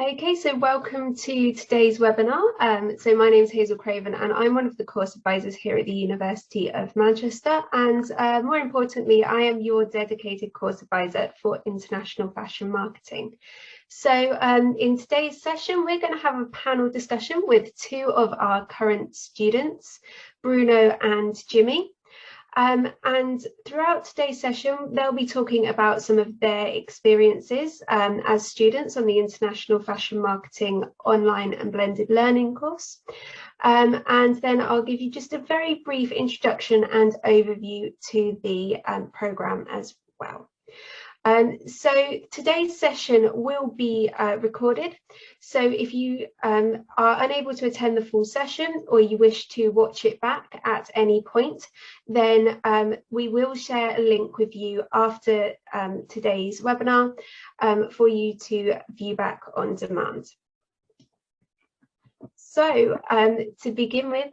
Okay, so welcome to today's webinar. So my name is Hazel Craven and I'm one of the course advisors here at the University of Manchester. And more importantly, I am your dedicated course advisor for international fashion marketing. So in today's session, we're going to have a panel discussion with two of our current students, Bruno and Jimmy. And throughout today's session, they'll be talking about some of their experiences as students on the International Fashion Marketing Online and Blended Learning course. And then I'll give you just a very brief introduction and overview to the programme as well. So today's session will be recorded. So if you are unable to attend the full session or you wish to watch it back at any point, then we will share a link with you after today's webinar for you to view back on demand. So to begin with,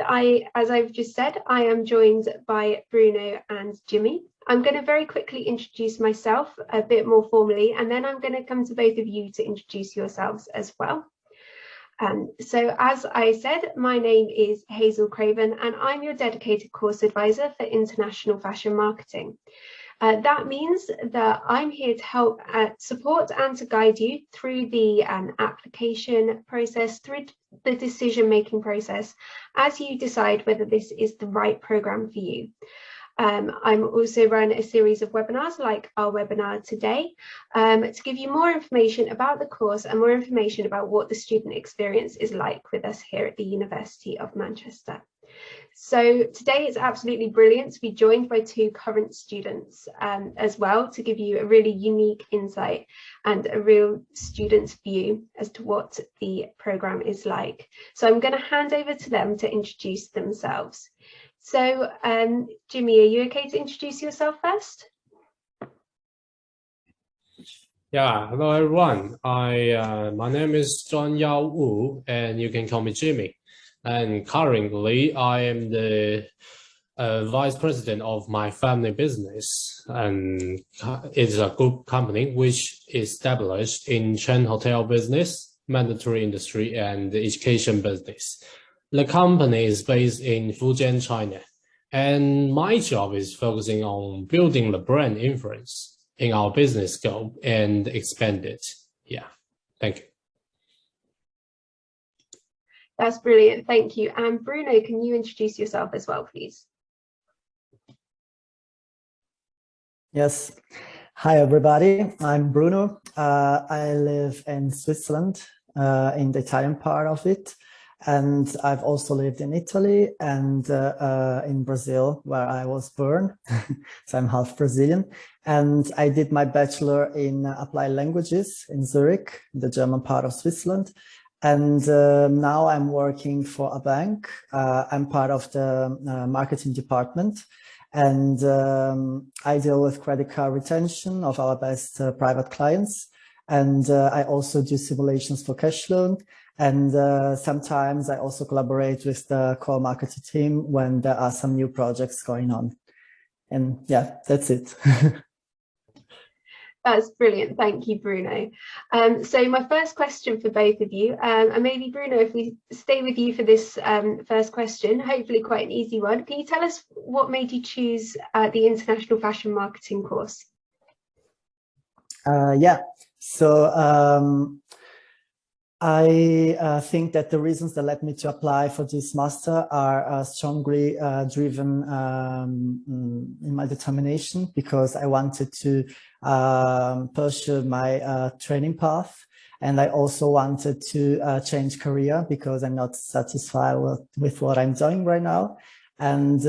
as I've just said, I am joined by Bruno and Jimmy. I'm going to very quickly introduce myself a bit more formally, and then I'm going to come to both of you to introduce yourselves as well. So as I said, my name is Hazel Craven, and I'm your dedicated course advisor for international fashion marketing. That means that I'm here to help support and to guide you through the application process, through the decision-making process, as you decide whether this is the right program for you. I'm also run a series of webinars like our webinar today to give you more information about the course and more information about what the student experience is like with us here at the University of Manchester. So today it's absolutely brilliant to be joined by two current students as well, to give you a really unique insight and a real student's view as to what the programme is like. So I'm going to hand over to them to introduce themselves. So Jimmy, are you okay to introduce yourself first? Yeah, hello everyone. My name is Zhuan Yao Wu, and you can call me Jimmy. And currently, I am the vice president of my family business, and it's a group company which is established in chain hotel business, mandatory industry, and education business. The company is based in Fujian, China, and my job is focusing on building the brand influence in our business scope and expand it. Yeah, thank you. That's brilliant, thank you. And Bruno, can you introduce yourself as well, please? Yes. Hi, everybody. I'm Bruno. I live in Switzerland, in the Italian part of it. And I've also lived in Italy and in Brazil, where I was born. So I'm half Brazilian. And I did my bachelor in applied languages in Zurich, the German part of Switzerland. And now I'm working for a bank. I'm part of the marketing department. And I deal with credit card retention of our best private clients. And I also do simulations for cash loan. And sometimes I also collaborate with the core marketing team when there are some new projects going on. And yeah, that's it. That's brilliant. Thank you, Bruno. So my first question for both of you, and maybe Bruno, if we stay with you for this first question, hopefully quite an easy one. Can you tell us what made you choose the International Fashion Marketing course? Yeah, so I think that the reasons that led me to apply for this master are strongly driven in my determination, because I wanted to pursue my training path, and I also wanted to change career because I'm not satisfied with what I'm doing right now. And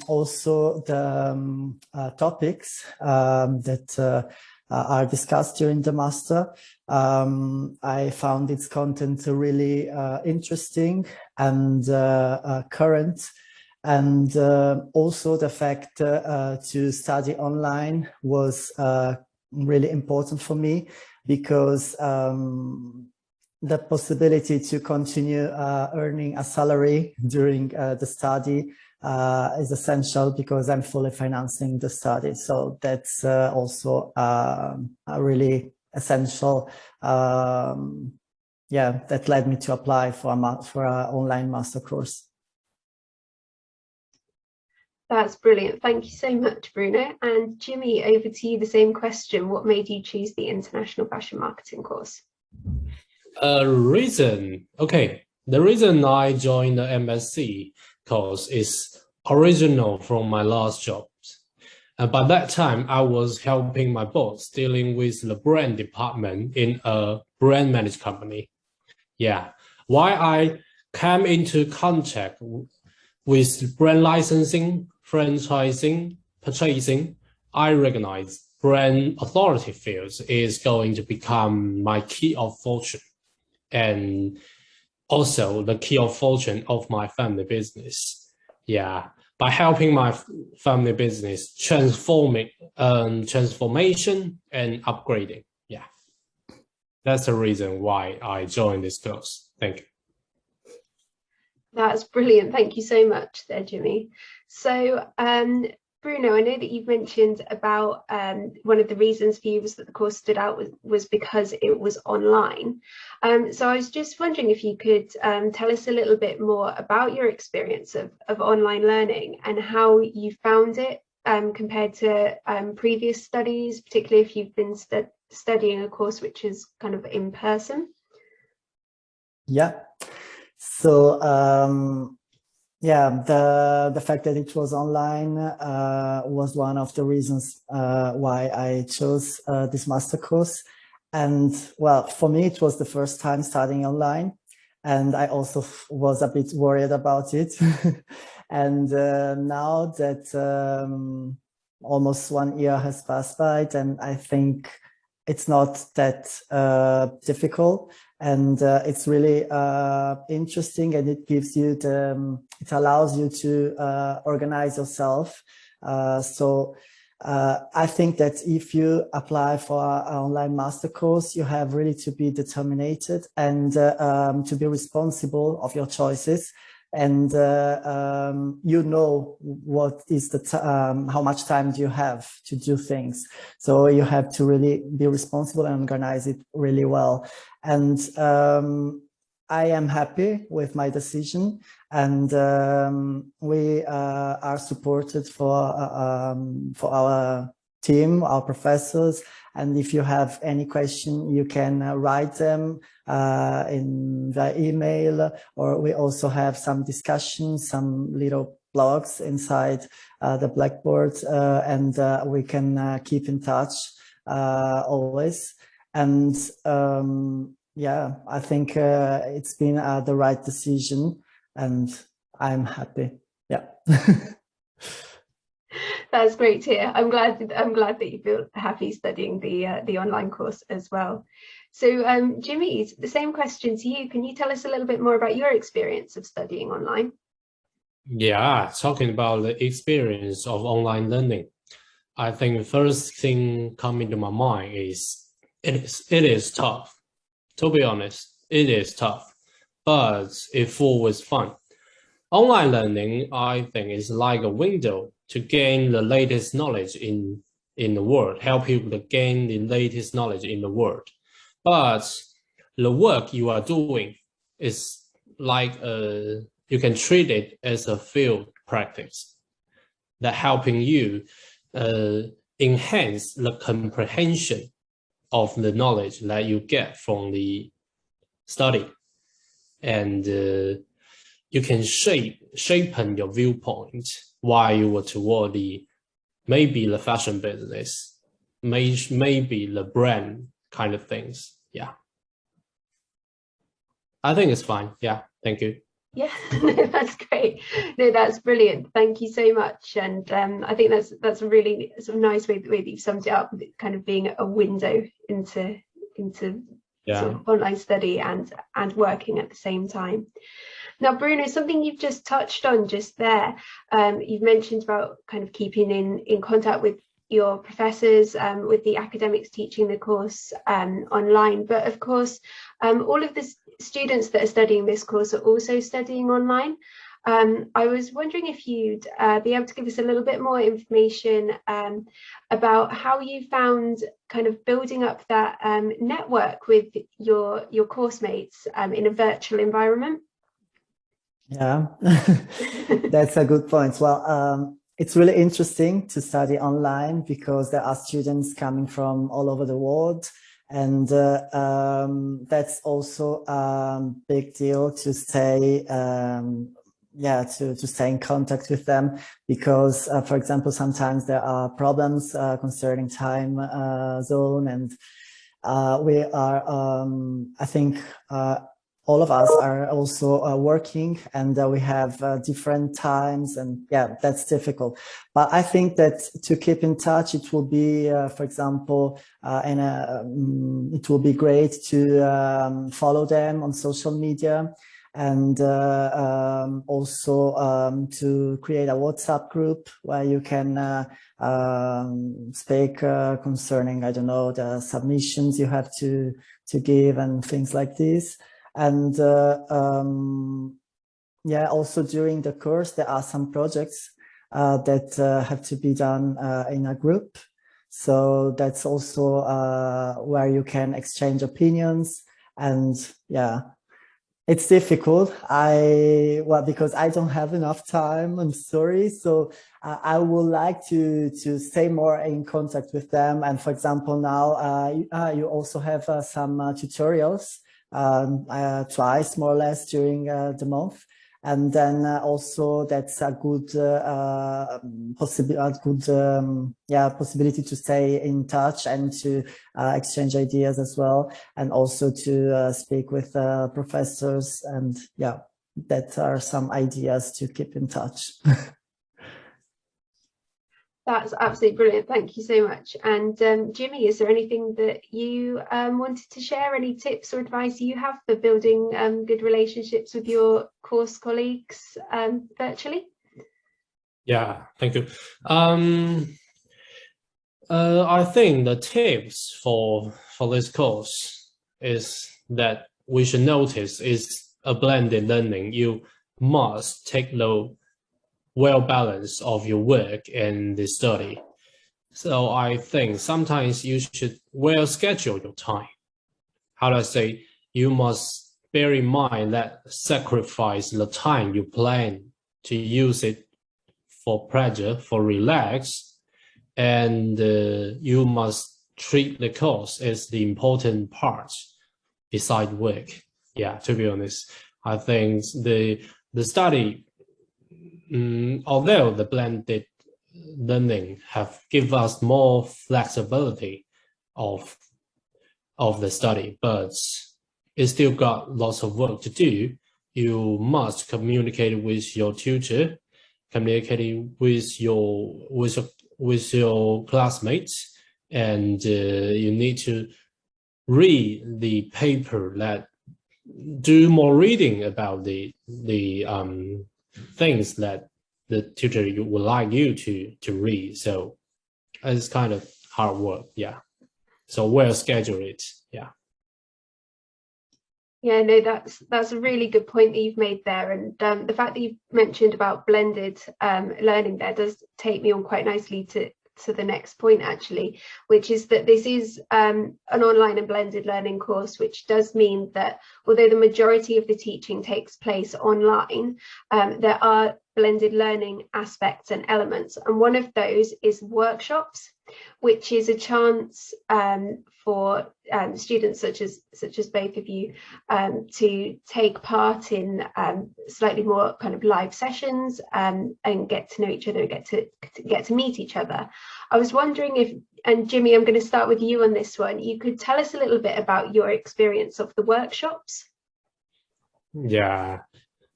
also the topics that are discussed during the master. I found its content really interesting and current, and also the fact to study online was really important for me, because the possibility to continue earning a salary during the study is essential, because I'm fully financing the study. So that's also a really essential yeah, that led me to apply for a online master course. That's brilliant. Thank you so much, Bruno. And Jimmy, over to you, the same question. What made you choose the International Fashion Marketing course? The reason I joined the MSc course is original from my last job. By that time, I was helping my boss dealing with the brand department in a brand managed company. Yeah, why I came into contact with brand licensing, franchising, purchasing, I recognize brand authority fields is going to become my key of fortune, and also the key of fortune of my family business. Yeah, by helping my family business transformation and upgrading. Yeah, that's the reason why I joined this course. Thank you. That's brilliant. Thank you so much there, Jimmy. So, Bruno, I know that you've mentioned about one of the reasons for you was that the course stood out was because it was online. So I was just wondering if you could tell us a little bit more about your experience of online learning and how you found it compared to previous studies, particularly if you've been studying a course which is kind of in person. Yeah. So yeah, the fact that it was online was one of the reasons why I chose this master course. And well, for me, it was the first time studying online, and I also was a bit worried about it. And now that almost 1 year has passed by, then I think it's not that difficult. And it's really interesting, and it gives you it allows you to organize yourself. So I think that if you apply for an online master course, you have really to be determined and to be responsible of your choices. And you know what is how much time do you have to do things. So you have to really be responsible and organize it really well. And I am happy with my decision, and we are supported for our team, our professors. And if you have any question, you can write them in the email, or we also have some discussions, some little blogs inside the Blackboard, and we can keep in touch always. And yeah, I think it's been the right decision, and I'm happy. Yeah. That's great to hear. I'm glad that you feel happy studying the online course as well. So Jimmy, the same question to you. Can you tell us a little bit more about your experience of studying online? Yeah, talking about the experience of online learning, I think the first thing coming to my mind is it is tough. To be honest, it is tough, but it's full with fun. Online learning, I think, is like a window to gain the latest knowledge in the world, help people to gain the latest knowledge in the world. But the work you are doing is like you can treat it as a field practice that helping you enhance the comprehension of the knowledge that you get from the study, and you can shapen your viewpoint while you were toward maybe the fashion business, maybe the brand kind of things. Yeah, I think it's fine. Yeah, thank you. Yeah, no, that's great. No, that's brilliant. Thank you so much. And I think that's a really sort of nice way that you've summed it up, kind of being a window into Yeah. sort of online study and working at the same time. Now, Bruno, something you've just touched on just there, you've mentioned about kind of keeping in contact with your professors, with the academics teaching the course online. But of course, all of the students that are studying this course are also studying online. I was wondering if you'd be able to give us a little bit more information about how you found kind of building up that network with your course mates in a virtual environment. Yeah, that's a good point. Well, it's really interesting to study online because there are students coming from all over the world. And that's also a big deal to stay, to stay in contact with them because, for example, sometimes there are problems concerning time zone, and we are, I think, all of us are also working, and we have different times, and yeah, that's difficult. But I think that to keep in touch, it will be, for example, it will be great to follow them on social media, and also to create a WhatsApp group where you can speak concerning, I don't know, the submissions you have to give and things like this. And yeah, also during the course, there are some projects that have to be done in a group. So that's also where you can exchange opinions. And yeah, it's difficult. Because I don't have enough time, I'm sorry. So I would like to stay more in contact with them. And for example, now you also have some tutorials twice more or less during the month, and then also that's a good possibility to stay in touch and to exchange ideas as well, and also to speak with professors, and yeah, that are some ideas to keep in touch. That's absolutely brilliant. Thank you so much. And Jimmy, is there anything that you wanted to share? Any tips or advice you have for building good relationships with your course colleagues virtually? Yeah, thank you. I think the tips for this course is that we should notice is a blended learning. You must take the well balance of your work and the study. So I think sometimes you should well schedule your time. How do I say? You must bear in mind that sacrifice the time you plan to use it for pleasure, for relax, and you must treat the course as the important part beside work. Yeah, to be honest, I think the study, although the blended learning have give us more flexibility of the study, but it still got lots of work to do. You must communicate with your tutor, communicate with your classmates, and you need to read the paper, that do more reading about the things that the tutor would like you to read. So it's kind of hard work. Yeah. So well schedule it. Yeah. Yeah, no, that's a really good point that you've made there, and the fact that you mentioned about blended learning there does take me on quite nicely to the next point, actually, which is that this is an online and blended learning course, which does mean that although the majority of the teaching takes place online, there are blended learning aspects and elements, and one of those is workshops, which is a chance for students such as both of you to take part in slightly more kind of live sessions and get to know each other, get to meet each other. I was wondering if, and Jimmy, I'm going to start with you on this one, you could tell us a little bit about your experience of the workshops. Yeah,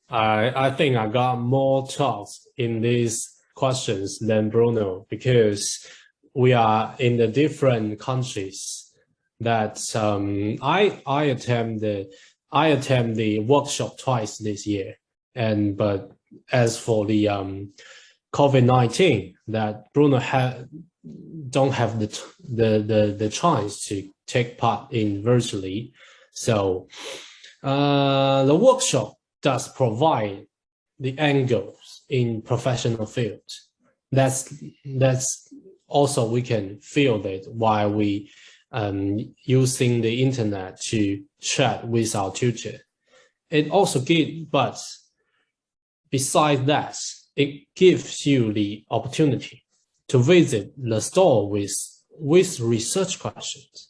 I think I got more thoughts in these questions than Bruno, because we are in the different countries. That I attend the workshop twice this year, but as for the COVID-19, that Bruno don't have the chance to take part in virtually. So the workshop does provide the angles in professional field. That's also we can feel that while we using the internet to chat with our tutor. It also gives, but besides that, it gives you the opportunity to visit the store with research questions.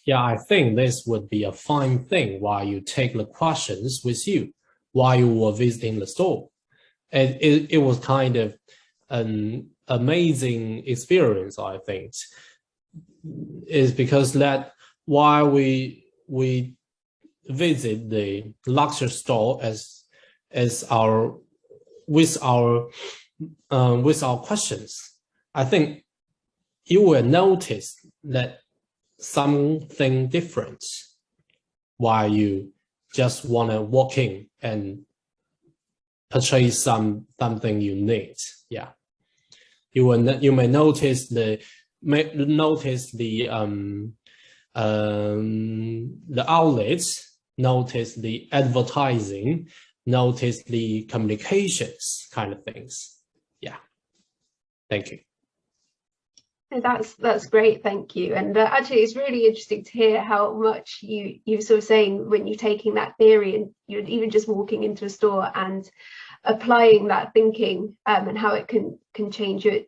Yeah, I think this would be a fine thing while you take the questions with you while you were visiting the store. And it was kind of an amazing experience, I think, is because that while we visit the luxury store as our with our questions, I think you will notice that something different while you just want to walk in and purchase something you need. Yeah, you may notice the outlets, notice the advertising, notice the communications kind of things. Yeah, thank you. That's great, thank you. And actually, it's really interesting to hear how much you sort of saying when you're taking that theory and you're even just walking into a store and applying that thinking, and how it can change your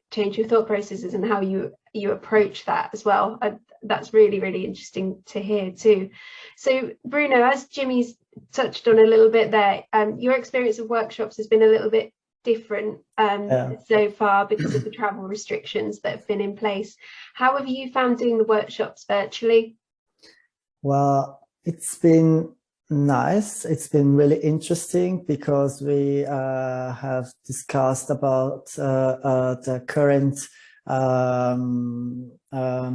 thought processes and how you approach that as well. That's really, really interesting to hear too. So Bruno, as Jimmy's touched on a little bit there, your experience of workshops has been a little bit different so far because of the travel restrictions that have been in place. How have you found doing the workshops virtually? Well, it's been nice. It's been really interesting because we have discussed about the current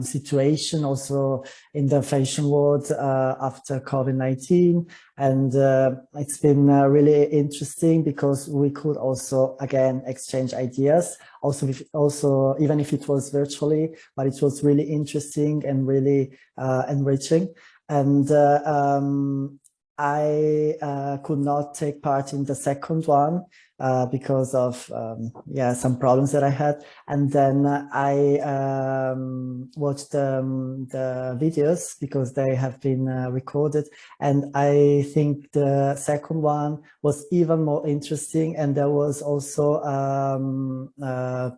situation also in the fashion world after COVID-19, and it's been really interesting because we could also again exchange ideas also even if it was virtually, but it was really interesting and really enriching. And I could not take part in the second one because of some problems that I had, and then I watched the videos because they have been recorded, and I think the second one was even more interesting, and there was also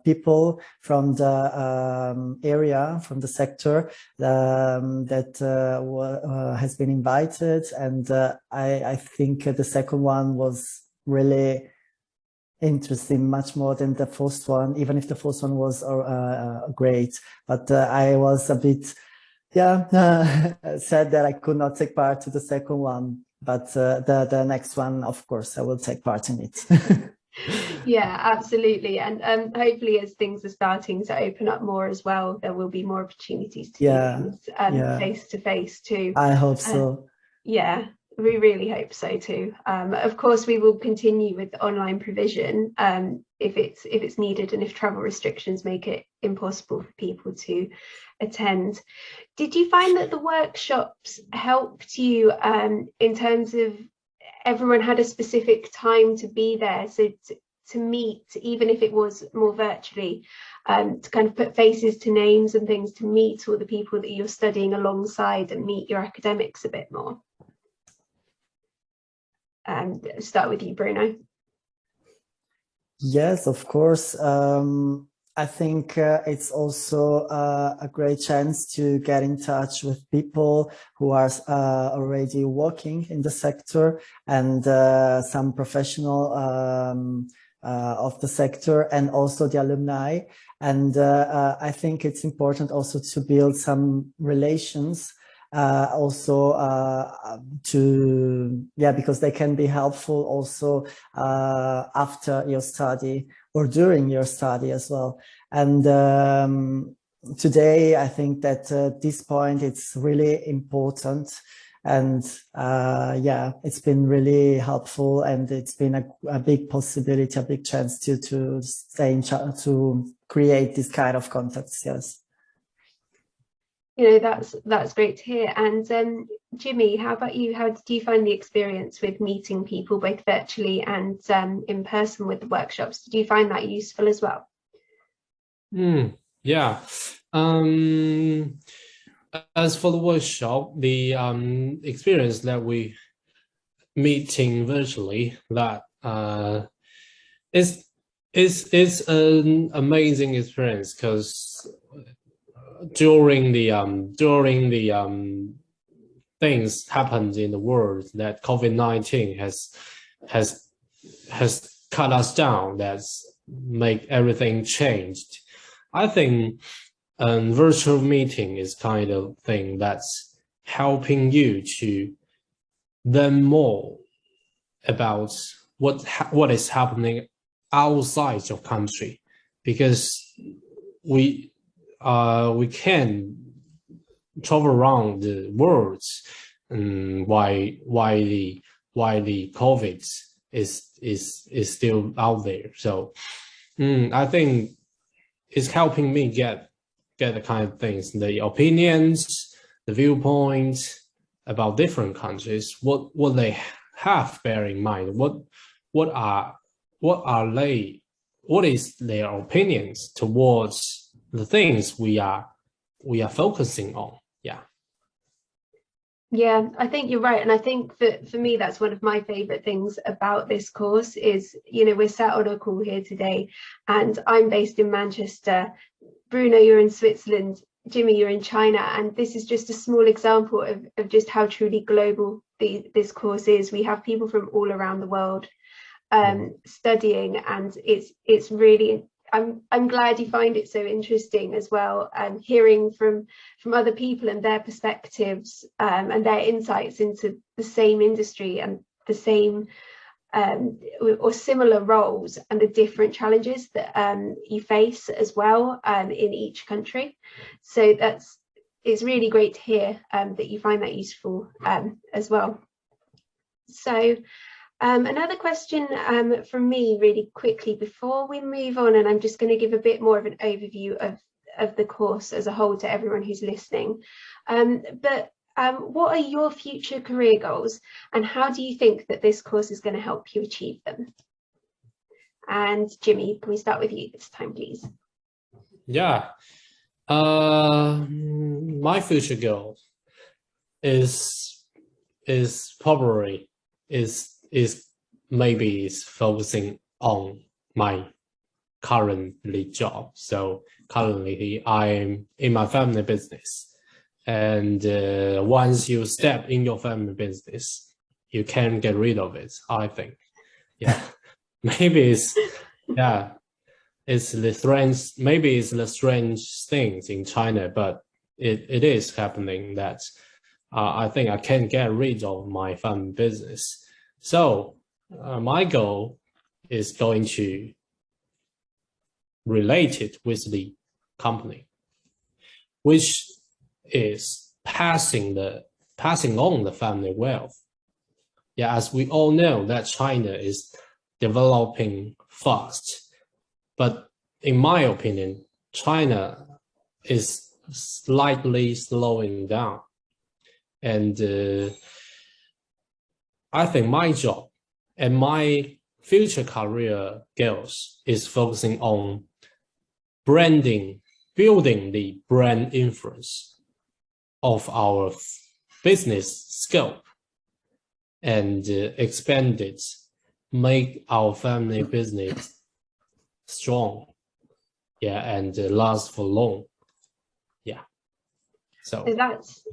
people from the area, from the sector that has been invited, and I think the second one was really interesting, much more than the first one, even if the first one was great. But I was a bit sad that I could not take part to the second one, but the next one, of course, I will take part in it. Yeah, absolutely. And hopefully as things are starting to open up more as well, there will be more opportunities to do things face to face too. I hope so. Yeah, we really hope so too. Of course, we will continue with online provision if it's needed, and if travel restrictions make it impossible for people to attend. Did you find that the workshops helped you in terms of everyone had a specific time to be there, so to meet, even if it was more virtually, to kind of put faces to names and things, to meet all the people that you're studying alongside and meet your academics a bit more? And start with you, Bruno. Yes, of course. I think it's also a great chance to get in touch with people who are already working in the sector, and some professional of the sector, and also the alumni. And I think it's important also to build some relations because they can be helpful also after your study or during your study as well. And today I think that at this point it's really important, and it's been really helpful, and it's been a big possibility, a big chance to stay in to create this kind of contacts. Yes. That's great to hear. And Jimmy, how about you? How did you find the experience with meeting people both virtually and in person with the workshops? Did you find that useful as well? Yeah. As for the workshop, the experience that we meeting virtually, that is an amazing experience, because during the things happened in the world, that COVID-19 has cut us down, that's make everything changed. I think virtual meeting is kind of thing that's helping you to learn more about what is happening outside your country, because we can travel around the world, why the COVID is still out there. So I think it's helping me get the kind of things, the opinions, the viewpoints about different countries, what they have bear in mind, what is their opinions towards the things we are focusing on. Yeah, I think you're right. And I think that for me, that's one of my favorite things about this course is, we're sat on a call here today, and I'm based in Manchester. Bruno, you're in Switzerland. Jimmy, you're in China. And this is just a small example of just how truly global this course is. We have people from all around the world studying, and it's really, I'm glad you find it so interesting as well, and hearing from other people and their perspectives and their insights into the same industry and the same or similar roles and the different challenges that you face as well in each country. So it's really great to hear that you find that useful as well. So another question from me really quickly before we move on, and I'm just going to give a bit more of an overview of the course as a whole to everyone who's listening. But what are your future career goals, and how do you think that this course is going to help you achieve them? And Jimmy, can we start with you this time, please? Yeah. My future goal is probably maybe focusing on my currently job. So currently I'm in my family business, and once you step in your family business, you can't get rid of it, I think. Yeah. Maybe it's the strange things in China, but it is happening that I think I can't get rid of my family business. So my goal is going to relate it with the company, which is passing on the family wealth. Yeah, as we all know that China is developing fast, but in my opinion, China is slightly slowing down. And I think my job and my future career goals is focusing on building the brand influence of our business scope, and expand it, make our family business strong, and last for long. So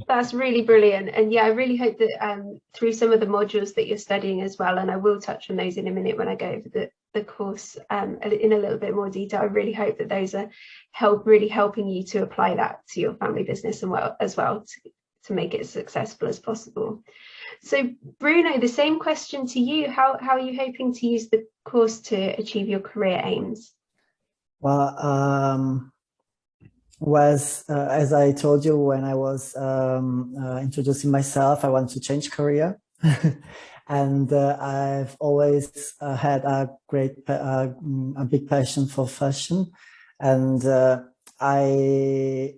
that's really brilliant. And I really hope that through some of the modules that you're studying as well, and I will touch on those in a minute when I go over the course in a little bit more detail, I really hope that those are really helping you to apply that to your family business as well to make it as successful as possible. So Bruno, the same question to you. How are you hoping to use the course to achieve your career aims? Well, as I told you when I was introducing myself, I want to change career. And I've always had a big passion for fashion. And I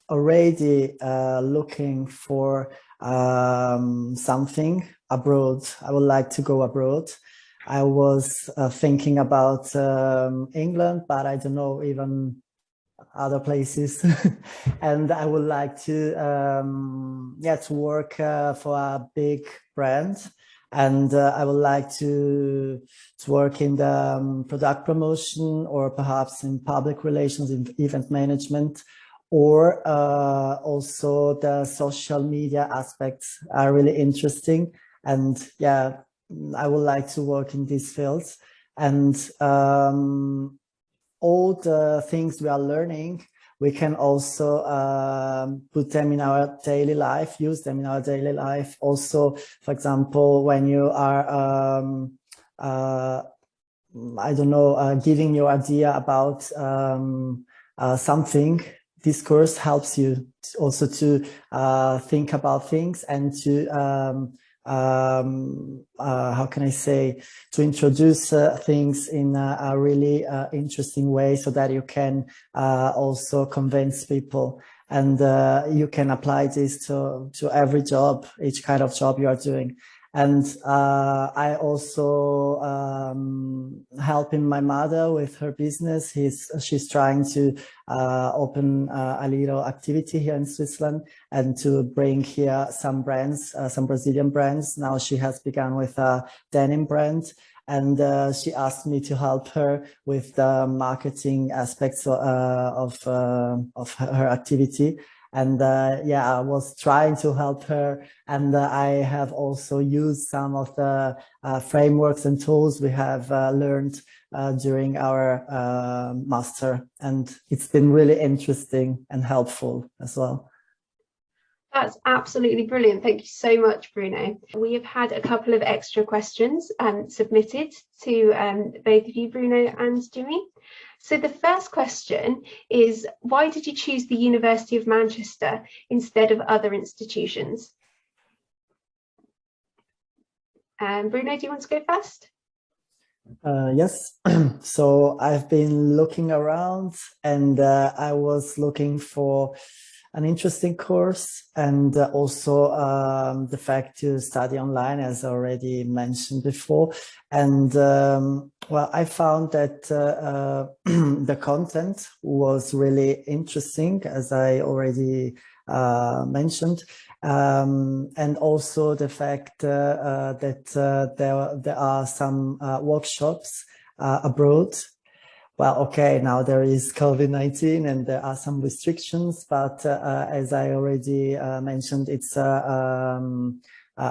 already looking for something abroad. I would like to go abroad. I was thinking about England, but I don't know even other places. And I would like to to work for a big brand. And I would like to work in the product promotion, or perhaps in public relations, in event management, or also the social media aspects are really interesting. And yeah, I would like to work in these fields. And all the things we are learning, we can also put them in our daily life, use them in our daily life. Also, for example, when you are, I don't know, giving your idea about something, this course helps you also to think about things and to how can I say, to introduce things in a really interesting way, so that you can also convince people, and you can apply this to every job, each kind of job you are doing. And I also helping my mother with her business. She's trying to open a little activity here in Switzerland, and to bring here some brands, some Brazilian brands. Now she has begun with a denim brand, and she asked me to help her with the marketing aspects of her activity. And yeah, I was trying to help her, and I have also used some of the frameworks and tools we have learned during our master, and it's been really interesting and helpful as well. That's absolutely brilliant. Thank you so much, Bruno. We have had a couple of extra questions submitted to both of you, Bruno and Jimmy. So the first question is, why did you choose the University of Manchester instead of other institutions? Bruno, do you want to go first? Yes. So I've been looking around, and I was looking for an interesting course, and also the fact to study online, as already mentioned before. And well, I found that the content was really interesting, as I already mentioned. And also the fact that there are some workshops abroad. Well, okay, now there is COVID-19 and there are some restrictions, but as I already mentioned, it's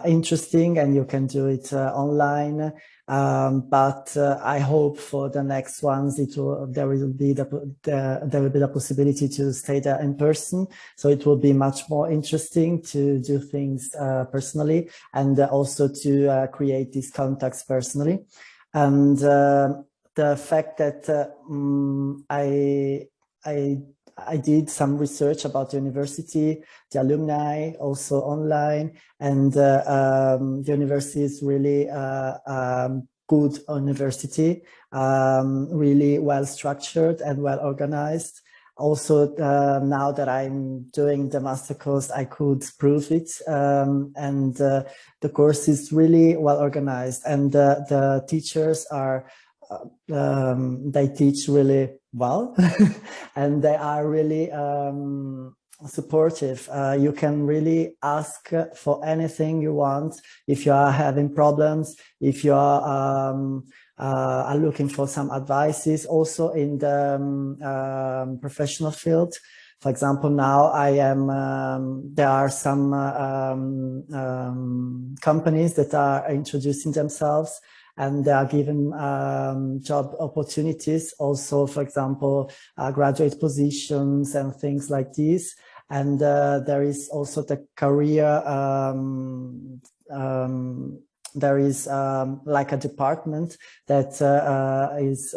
interesting, and you can do it online. But I hope for the next ones, there will be the possibility to stay there in person. So it will be much more interesting to do things personally, and also to create these contacts personally. And the fact that I did some research about the university, the alumni, also online, and the university is really good university, really well structured and well organized. Also, now that I'm doing the master course, I could prove it, and the course is really well organized, and the teachers are they teach really well and they are really supportive. You can really ask for anything you want. If you are having problems, if you are looking for some advices, also in the professional field. For example, now there are some companies that are introducing themselves, and they are given job opportunities also, for example, graduate positions and things like this. And there is also the career, there is like a department that is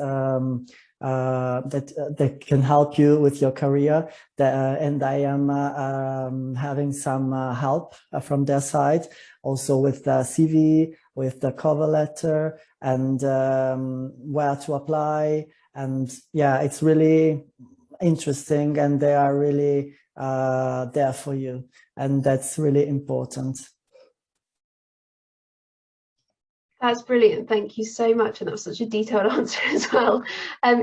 that can help you with your career. And I am having some help from their side, also with the CV, with the cover letter, and where to apply. And yeah, it's really interesting, and they are really there for you. And that's really important. That's brilliant. Thank you so much. And that was such a detailed answer as well.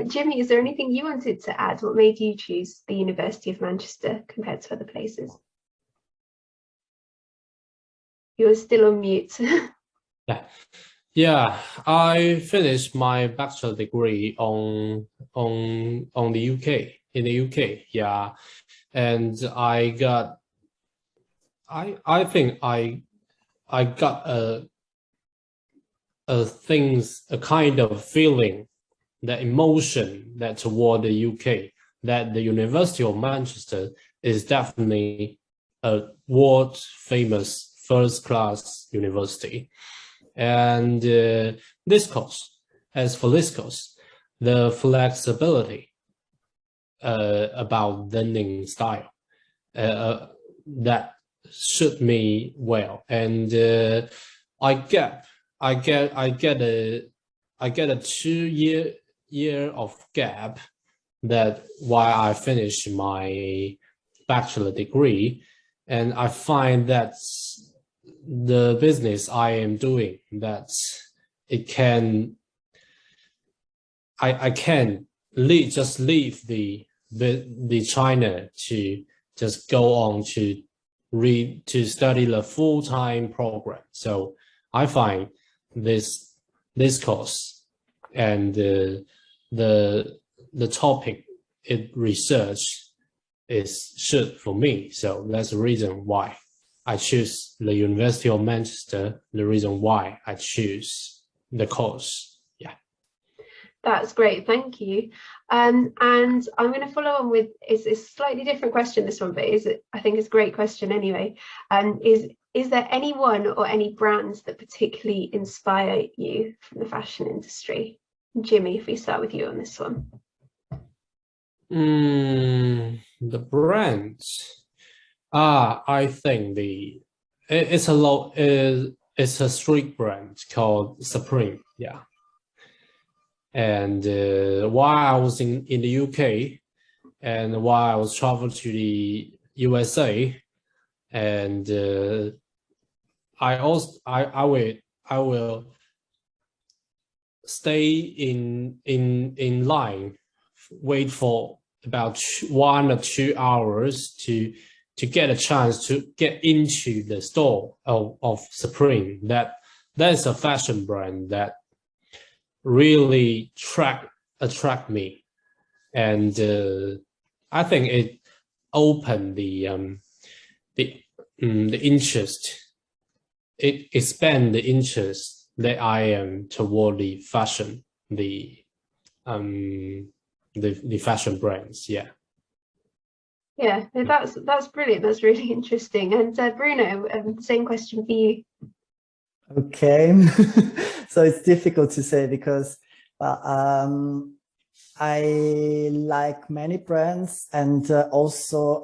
Jimmy, is there anything you wanted to add? What made you choose the University of Manchester compared to other places? You're still on mute. Yeah, I finished my bachelor degree on the UK, in the UK. Yeah, and I think I got a kind of feeling, that emotion that toward the UK, that the University of Manchester is definitely a world famous first class university. And this course, the flexibility about learning style that suit me well, and I get a 2 year of gap that while I finish my bachelor degree, and I find that the business I am doing, that it can, I can just leave the China to just go on to study the full-time program. So I find this course and the topic it research is good for me. So that's the reason why I choose the University of Manchester, the reason why I choose the course. Yeah. That's great, thank you. And I'm going to follow on with, it's a slightly different question, this one, but I think it's a great question anyway. Is there anyone or any brands that particularly inspire you from the fashion industry? Jimmy, if we start with you on this one. The brands. I think it's a street brand called Supreme. Yeah. And while I was in the UK, and while I was traveling to the USA, and I will stay in line, wait for about 1 or 2 hours to get a chance to get into the store of Supreme. That's a fashion brand that really attract me, and I think it opened the interest. It expand the interest that I am toward the fashion, the fashion brands. Yeah. Yeah, that's brilliant. That's really interesting. And Bruno, same question for you. Okay, so it's difficult to say because I like many brands, and also,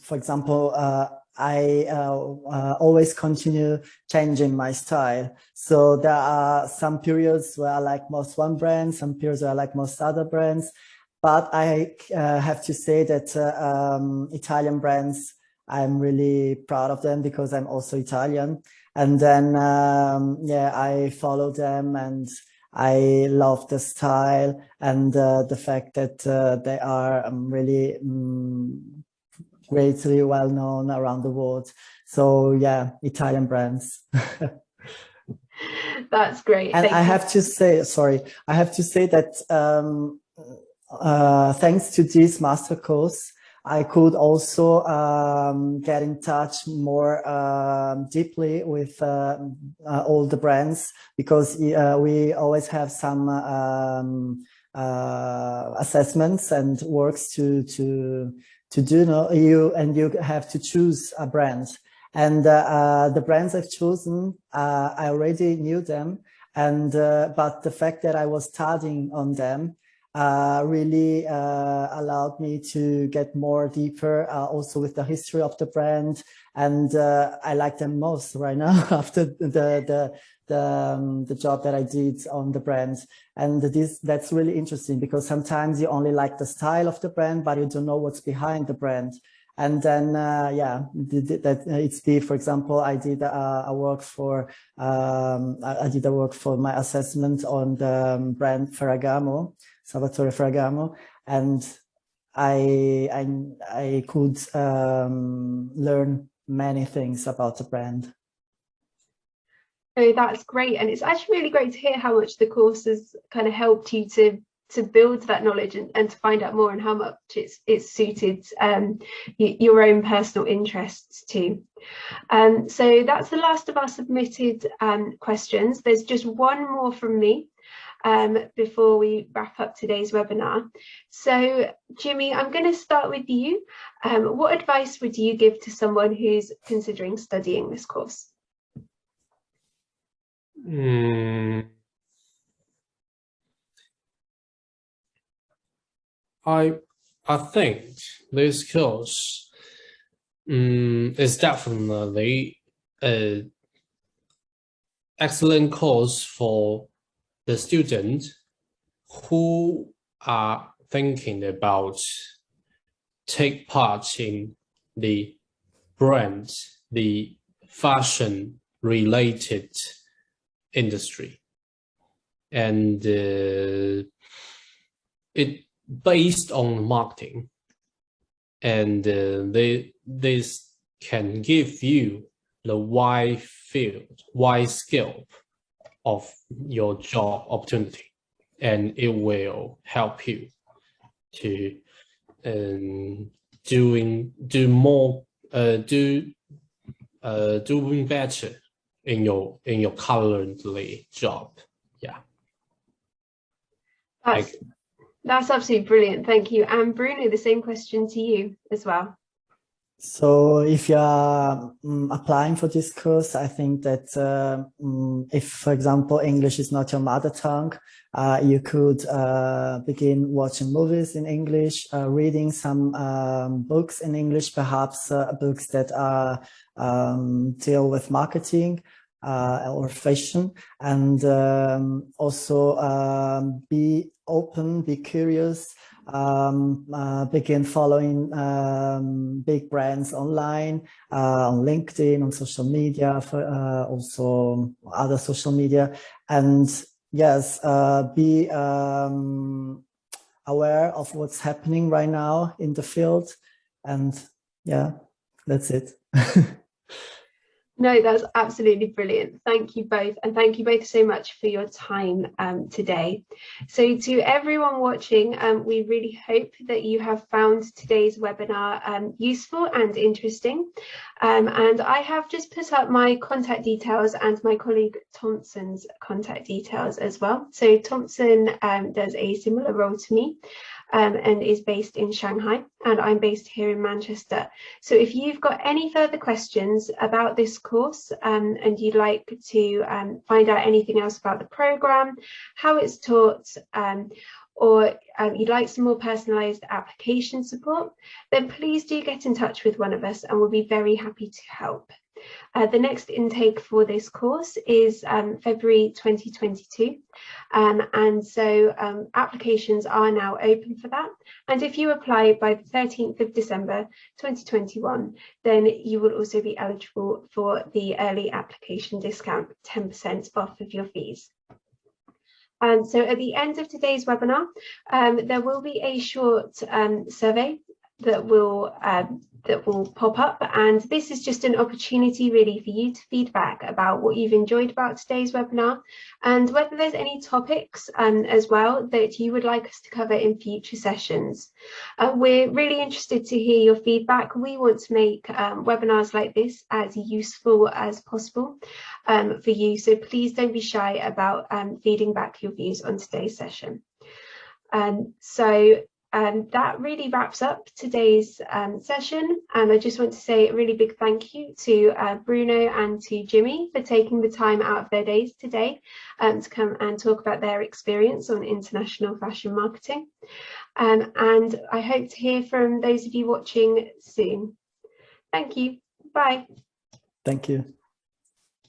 for example, I always continue changing my style. So there are some periods where I like most one brand, some periods where I like most other brands. But I have to say that Italian brands, I'm really proud of them because I'm also Italian. And then, yeah, I follow them and I love the style and the fact that they are really greatly well known around the world. So yeah, Italian brands. That's great. And I have to say that thanks to this master course, I could also get in touch more deeply with all the brands, because we always have some assessments and works to do. You have to choose a brand, and the brands I've chosen, I already knew them, and but the fact that I was studying on them, really allowed me to get more deeper also with the history of the brand. And I like them most right now after the job that I did on the brand. And that's really interesting, because sometimes you only like the style of the brand, but you don't know what's behind the brand. And then, for example, I did a work for my assessment on the brand Ferragamo, Salvatore Ferragamo, and I could learn many things about the brand. Oh, that's great. And it's actually really great to hear how much the course has kind of helped you to build that knowledge and to find out more, and how much it's suited your own personal interests too. So that's the last of our submitted questions. There's just one more from me before we wrap up today's webinar. So Jimmy, I'm going to start with you. What advice would you give to someone who's considering studying this course? I think this course is definitely an excellent course for the student who are thinking about take part in the brand, the fashion related industry, and it based on marketing, and this can give you the wide scope of your job opportunity, and it will help you to doing better in your currently job. Yeah. That's absolutely brilliant. Thank you. And Bruno, the same question to you as well. So if you are applying for this course, I think that if, for example, English is not your mother tongue, you could begin watching movies in English, reading some books in English, perhaps books that deal with marketing or fashion, and also be open, be curious, begin following big brands online, on LinkedIn, on social media, also other social media. And yes, be aware of what's happening right now in the field. And yeah, that's it. No, that's absolutely brilliant. Thank you both. And thank you both so much for your time today. So to everyone watching, we really hope that you have found today's webinar useful and interesting. And I have just put up my contact details and my colleague Thompson's contact details as well. So Thompson does a similar role to me. And is based in Shanghai, and I'm based here in Manchester. So if you've got any further questions about this course and you'd like to find out anything else about the program, how it's taught, or you'd like some more personalised application support, then please do get in touch with one of us and we'll be very happy to help. The next intake for this course is February 2022, and so applications are now open for that. And if you apply by the 13th of December 2021, then you will also be eligible for the early application discount, 10% off of your fees. And so at the end of today's webinar, there will be a short survey that will pop up, and this is just an opportunity really for you to feedback about what you've enjoyed about today's webinar and whether there's any topics as well that you would like us to cover in future sessions. We're really interested to hear your feedback. We want to make webinars like this as useful as possible for you, so please don't be shy about feeding back your views on today's session. that really wraps up today's session. And I just want to say a really big thank you to Bruno and to Jimmy for taking the time out of their days today to come and talk about their experience on international fashion marketing. And I hope to hear from those of you watching soon. Thank you. Bye. Thank you.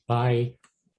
Bye.